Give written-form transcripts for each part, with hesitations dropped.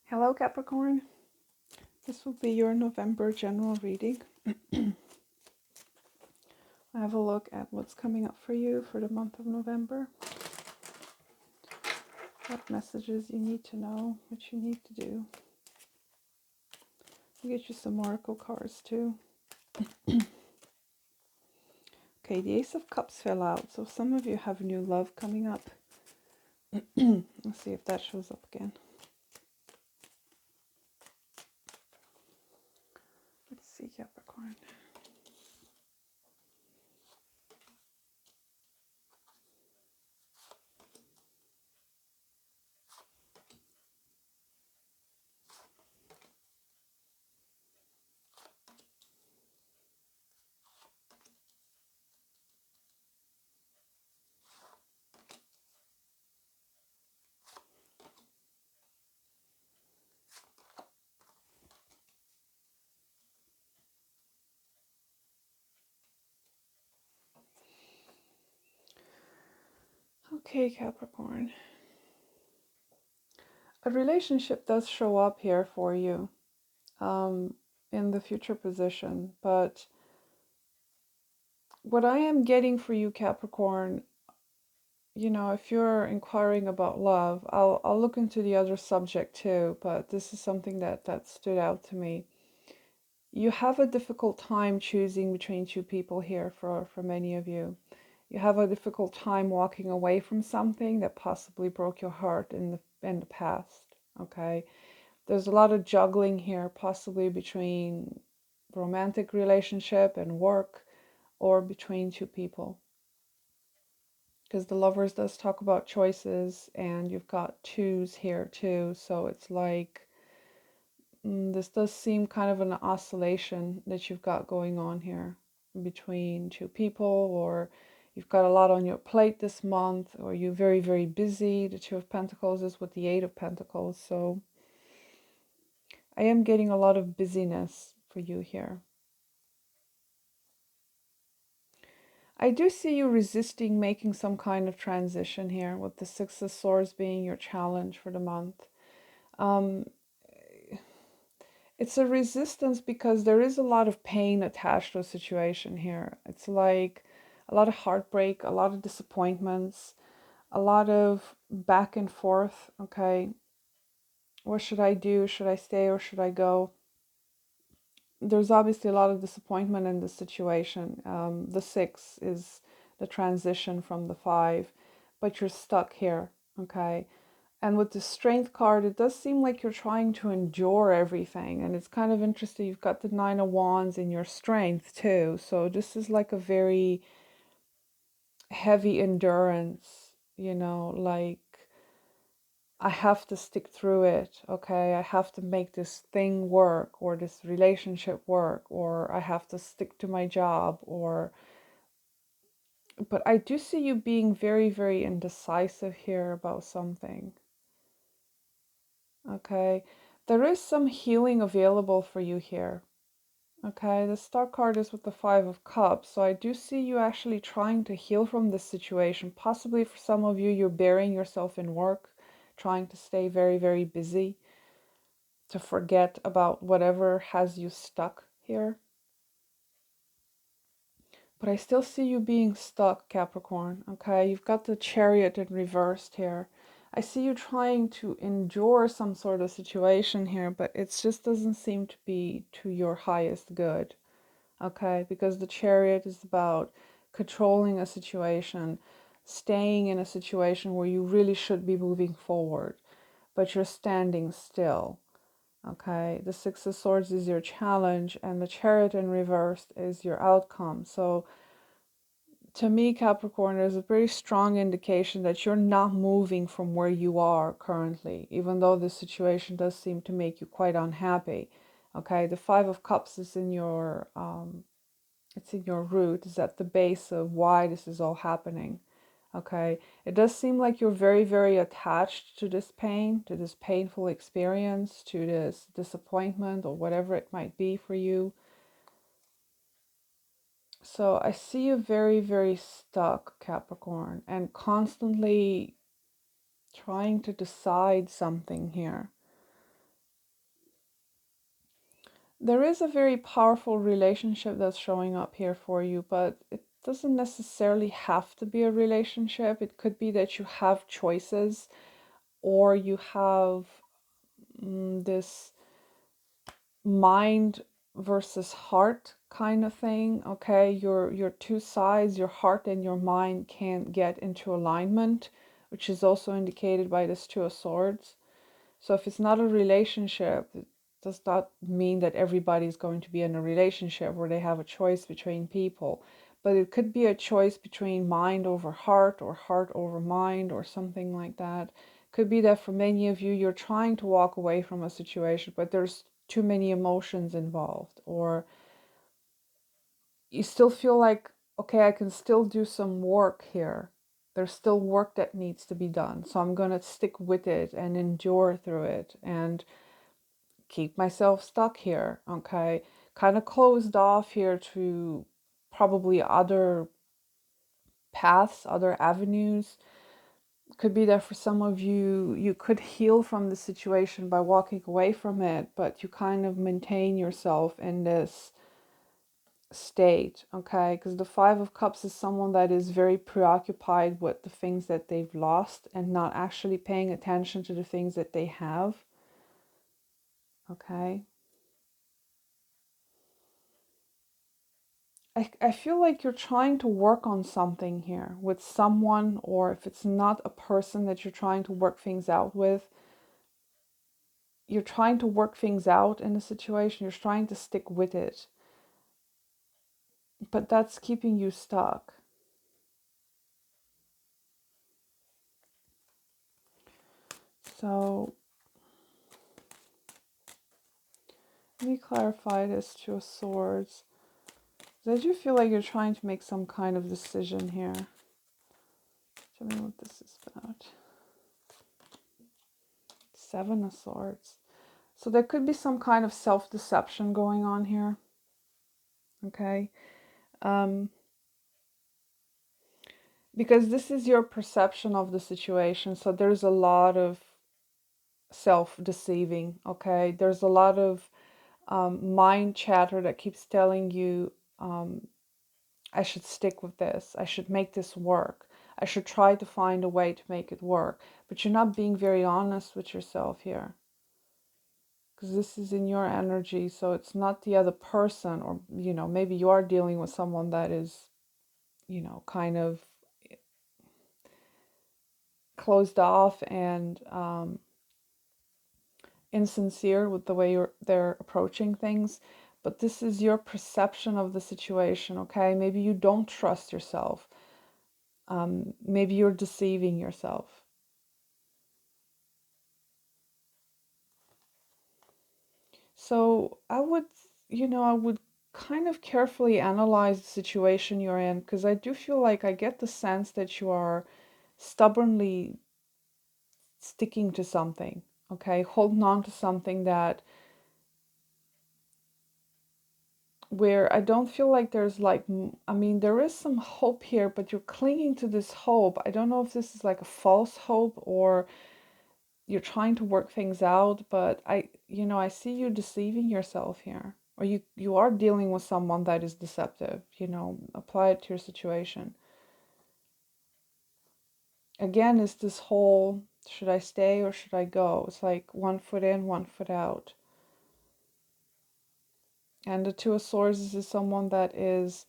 Hello Capricorn, this will be your November general reading. I have a look at what's coming up for you for the month of November. What messages you need to know, what you need to do. I'll get you some oracle cards too. Okay, the Ace of Cups fell out, so some of you have new love coming up. Let's see if that shows up again. Let's see, Capricorn. Okay, Capricorn. A relationship does show up here for you in the future position, but what I am getting for you, Capricorn, if you're inquiring about love, I'll look into the other subject too, but this is something that stood out to me. You have a difficult time choosing between two people here for many of you. You have a difficult time walking away from something that possibly broke your heart in the past, okay? There's a lot of juggling here, possibly between romantic relationship and work, or between two people. Because the Lovers does talk about choices, and you've got twos here too. So it's like this does seem kind of an oscillation that you've got going on here between two people, or you've got a lot on your plate this month, or you're very, very busy. The Two of Pentacles is with the Eight of Pentacles. So I am getting a lot of busyness for you here. I do see you resisting making some kind of transition here, with the Six of Swords being your challenge for the month. It's a resistance because there is a lot of pain attached to a situation here. It's like a lot of heartbreak, a lot of disappointments, a lot of back and forth. Okay, what should I do? Should I stay or should I go? There's obviously a lot of disappointment in this situation. The Six is the transition from the Five, but you're stuck here. Okay. And with the Strength card, it does seem like you're trying to endure everything. And it's kind of interesting. You've got the Nine of Wands in your Strength too. So this is like a very heavy endurance, like I have to stick through it. Okay. I have to make this thing work, or this relationship work, or I have to stick to my job, but I do see you being very, very indecisive here about something. Okay, there is some healing available for you here. Okay, the Star card is with the Five of Cups, so I do see you actually trying to heal from this situation. Possibly for some of you, you're burying yourself in work, trying to stay very, very busy, to forget about whatever has you stuck here. But I still see you being stuck, Capricorn. Okay, you've got the Chariot in reversed here. I see you trying to endure some sort of situation here, but it just doesn't seem to be to your highest good. Okay, because the Chariot is about controlling a situation, staying in a situation where you really should be moving forward, but you're standing still. Okay, the Six of Swords is your challenge, and the Chariot in reversed is your outcome. So to me, Capricorn, there's a very strong indication that you're not moving from where you are currently, even though the situation does seem to make you quite unhappy. Okay, the Five of Cups is in your it's in your root, is at the base of why this is all happening. Okay, it does seem like you're very, very attached to this pain, to this painful experience, to this disappointment, or whatever it might be for you. So I see you very, very stuck, Capricorn, and constantly trying to decide something here. There is a very powerful relationship that's showing up here for you, but it doesn't necessarily have to be a relationship. It could be that you have choices, or you have this mind versus heart kind of thing. Okay, your two sides, your heart and your mind, can't get into alignment, which is also indicated by this Two of Swords. So if it's not a relationship, it does not mean that everybody's going to be in a relationship where they have a choice between people. But it could be a choice between mind over heart, or heart over mind, or something like that. Could be that for many of you, you're trying to walk away from a situation, but there's too many emotions involved, or you still feel like, okay, I can still do some work here. There's still work that needs to be done. So I'm going to stick with it and endure through it and keep myself stuck here. Okay. Kind of closed off here to probably other paths, other avenues. Could be that for some of you, you could heal from the situation by walking away from it, but you kind of maintain yourself in this state, okay? Because the Five of Cups is someone that is very preoccupied with the things that they've lost and not actually paying attention to the things that they have, okay? I feel like you're trying to work on something here with someone, or if it's not a person that you're trying to work things out with, you're trying to work things out in a situation, you're trying to stick with it, but that's keeping you stuck. So let me clarify this Two of Swords. I do feel like you're trying to make some kind of decision here. Tell me what this is about. Seven of Swords. So there could be some kind of self-deception going on here. Okay. Because this is your perception of the situation. So there's a lot of self-deceiving. Okay. There's a lot of mind chatter that keeps telling you, I should stick with this. I should make this work. I should try to find a way to make it work. But you're not being very honest with yourself here. Because this is in your energy, so it's not the other person, or, maybe you are dealing with someone that is, kind of closed off and insincere with the way they're approaching things. But this is your perception of the situation, okay? Maybe you don't trust yourself. Maybe you're deceiving yourself. So I would kind of carefully analyze the situation you're in, because I do feel like I get the sense that you are stubbornly sticking to something, okay? Holding on to something that, where I don't feel like there's like, I mean, there is some hope here, but you're clinging to this hope. I don't know if this is like a false hope, or you're trying to work things out, but I see you deceiving yourself here, or you are dealing with someone that is deceptive. Apply it to your situation. Again, it's this whole, should I stay or should I go? It's like one foot in, one foot out. And the Two of Swords is someone that is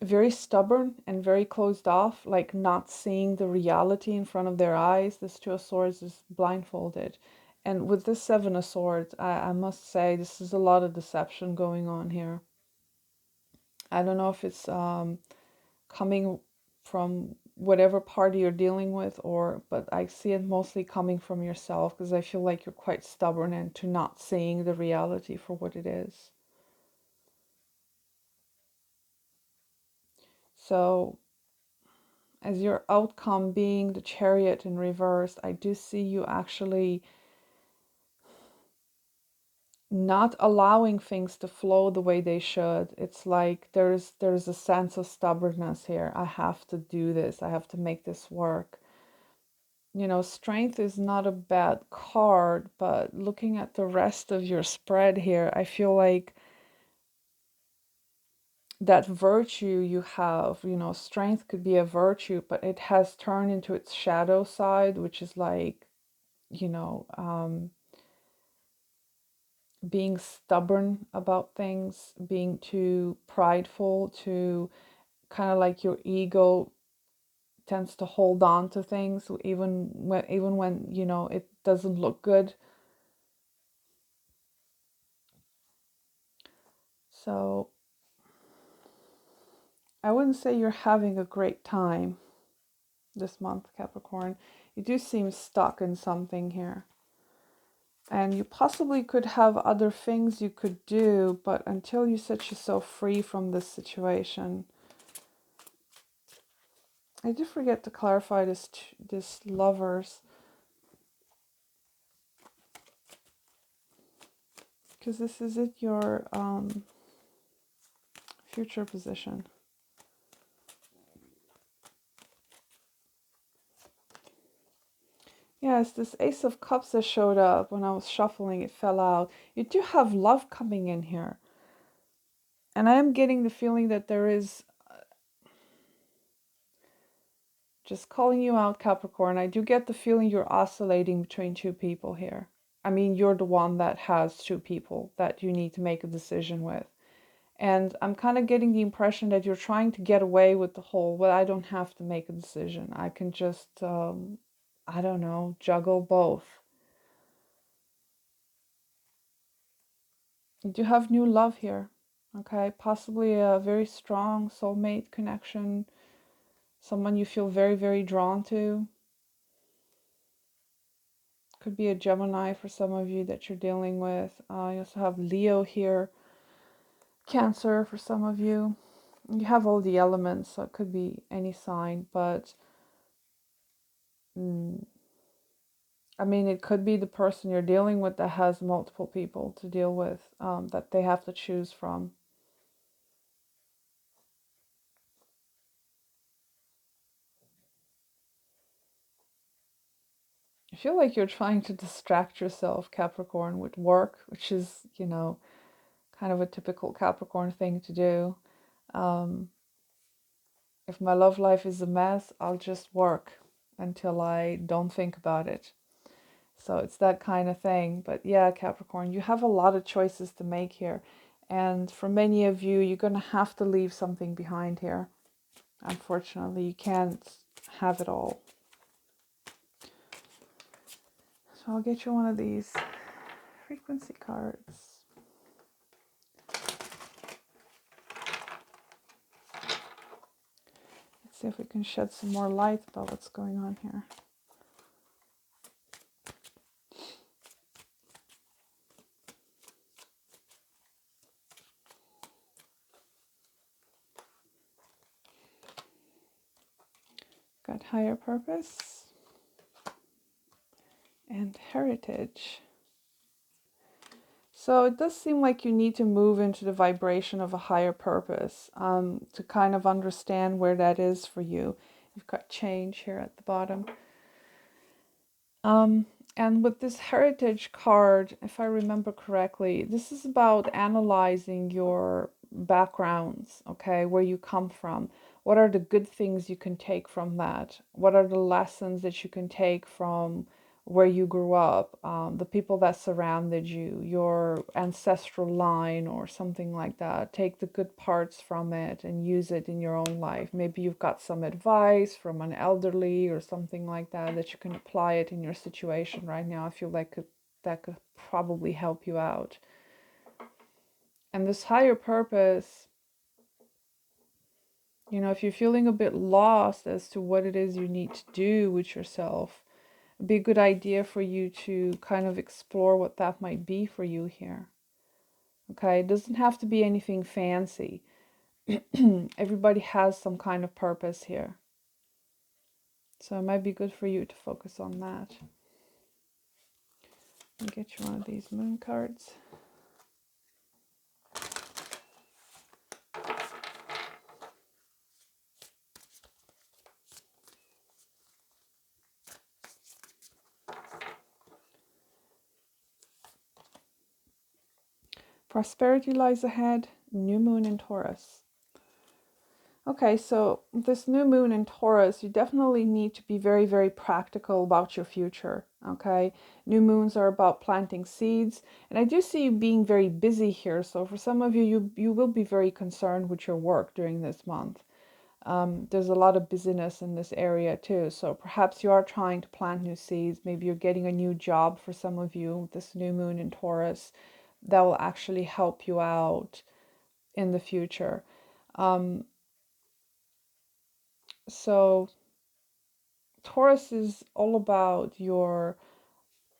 very stubborn and very closed off, like not seeing the reality in front of their eyes. This Two of Swords is blindfolded. And with this Seven of Swords, I must say this is a lot of deception going on here. I don't know if it's coming from whatever party you're dealing with, but I see it mostly coming from yourself, because I feel like you're quite stubborn and to not seeing the reality for what it is. So as your outcome being the Chariot in reverse, I do see you actually not allowing things to flow the way they should. It's like there's a sense of stubbornness here. I have to do this. I have to make this work. You know, strength is not a bad card, but looking at the rest of your spread here, I feel like that virtue you have, you know, strength could be a virtue, but it has turned into its shadow side, which is like, you know, being stubborn about things, being too prideful, to kind of like your ego tends to hold on to things even when you know it doesn't look good. So I wouldn't say you're having a great time this month, Capricorn. You do seem stuck in something here. And you possibly could have other things you could do, but until you set yourself free from this situation. I did forget to clarify this lovers, because this is it, your future position. Yes, this Ace of Cups that showed up when I was shuffling, it fell out. You do have love coming in here. And I am getting the feeling that there is, just calling you out, Capricorn, I do get the feeling you're oscillating between two people here. I mean, you're the one that has two people that you need to make a decision with. And I'm kind of getting the impression that you're trying to get away with the whole, well, I don't have to make a decision. I can just, I don't know, juggle both. You do have new love here, okay? Possibly a very strong soulmate connection, someone you feel very, very drawn to. Could be a Gemini for some of you that you're dealing with. You also have Leo here, Cancer for some of you. You have all the elements, so it could be any sign, but I mean, it could be the person you're dealing with that has multiple people to deal with, that they have to choose from. I feel like you're trying to distract yourself, Capricorn, with work, which is, you know, kind of a typical Capricorn thing to do. If my love life is a mess, I'll just work until I don't think about it. So it's that kind of thing. But yeah, Capricorn, you have a lot of choices to make here. And for many of you, you're going to have to leave something behind here. Unfortunately, you can't have it all. So I'll get you one of these frequency cards. Let's see if we can shed some more light about what's going on here. Got higher purpose and heritage. So it does seem like you need to move into the vibration of a higher purpose, to kind of understand where that is for you. You've got change here at the bottom. And with this heritage card, if I remember correctly, this is about analyzing your backgrounds, okay, where you come from. What are the good things you can take from that? What are the lessons that you can take from where you grew up, the people that surrounded you, your ancestral line or something like that? Take the good parts from it and use it in your own life. Maybe you've got some advice from an elderly or something like that that you can apply it in your situation right now. I feel like that could probably help you out. And this higher purpose, you know, if you're feeling a bit lost as to what it is you need to do with yourself, it'd be a good idea for you to kind of explore what that might be for you here. Okay, it doesn't have to be anything fancy. Everybody has some kind of purpose here. So it might be good for you to focus on that. I'll get you one of these moon cards. Prosperity lies ahead. New moon in Taurus. Okay, so this new moon in Taurus, you definitely need to be very, very practical about your future. Okay, new moons are about planting seeds, and I do see you being very busy here. So for some of you, you will be very concerned with your work during this month. There's a lot of busyness in this area too. So perhaps you are trying to plant new seeds. Maybe you're getting a new job for some of you. This new moon in Taurus, that will actually help you out in the future. Um, so Taurus is all about your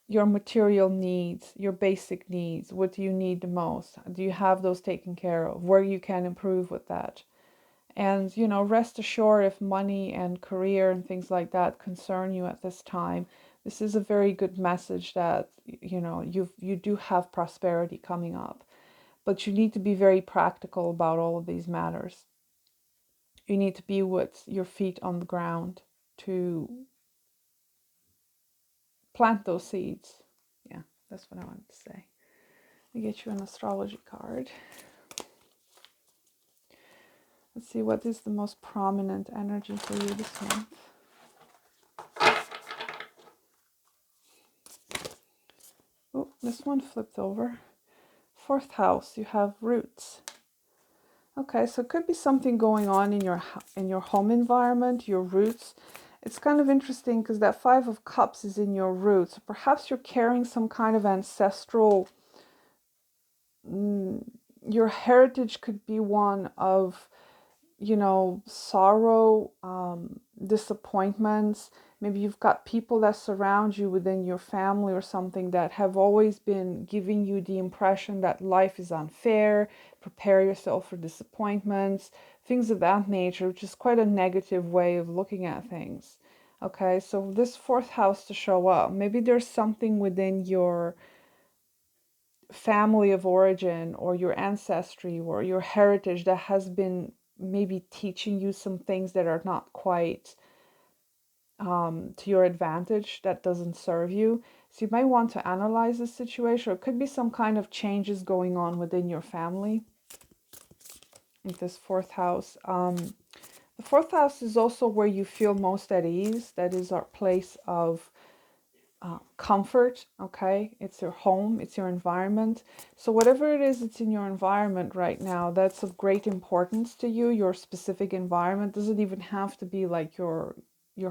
material needs, your basic needs. What do you need the most? Do you have those taken care of? Where you can improve with that? And rest assured, if money and career and things like that concern you at this time, this is a very good message that you do have prosperity coming up. But you need to be very practical about all of these matters. You need to be with your feet on the ground to plant those seeds. Yeah, that's what I wanted to say. I get you an astrology card. Let's see, what is the most prominent energy for you this month? Oh, this one flipped over. Fourth house, you have roots. Okay, so it could be something going on in your home environment, your roots. It's kind of interesting because that Five of Cups is in your roots. Perhaps you're carrying some kind of ancestral. Your heritage could be one of sorrow, disappointments. Maybe you've got people that surround you within your family or something that have always been giving you the impression that life is unfair. Prepare yourself for disappointments, things of that nature, which is quite a negative way of looking at things. Okay, so this fourth house to show up. Maybe there's something within your family of origin or your ancestry or your heritage that has been maybe teaching you some things that are not quite to your advantage, that doesn't serve you. So you might want to analyze the situation. Or it could be some kind of changes going on within your family with this fourth house. The fourth house is also where you feel most at ease. That is our place of comfort. Okay, it's your home, it's your environment. So whatever it is that's in your environment right now, that's of great importance to you. Your specific environment doesn't even have to be like your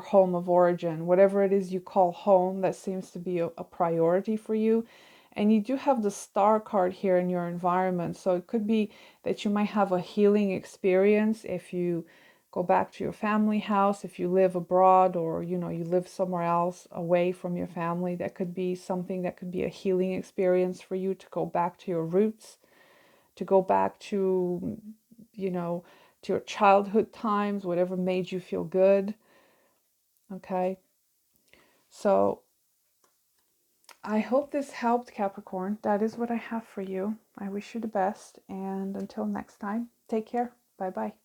home of origin. Whatever it is you call home, that seems to be a priority for you. And you do have the star card here in your environment, so it could be that you might have a healing experience if you go back to your family house, if you live abroad, or you live somewhere else away from your family. That could be something that could be a healing experience for you, to go back to your roots, to go back to to your childhood times, whatever made you feel good. Okay, so I hope this helped, Capricorn. That is what I have for you. I wish you the best, and until next time, take care. Bye bye.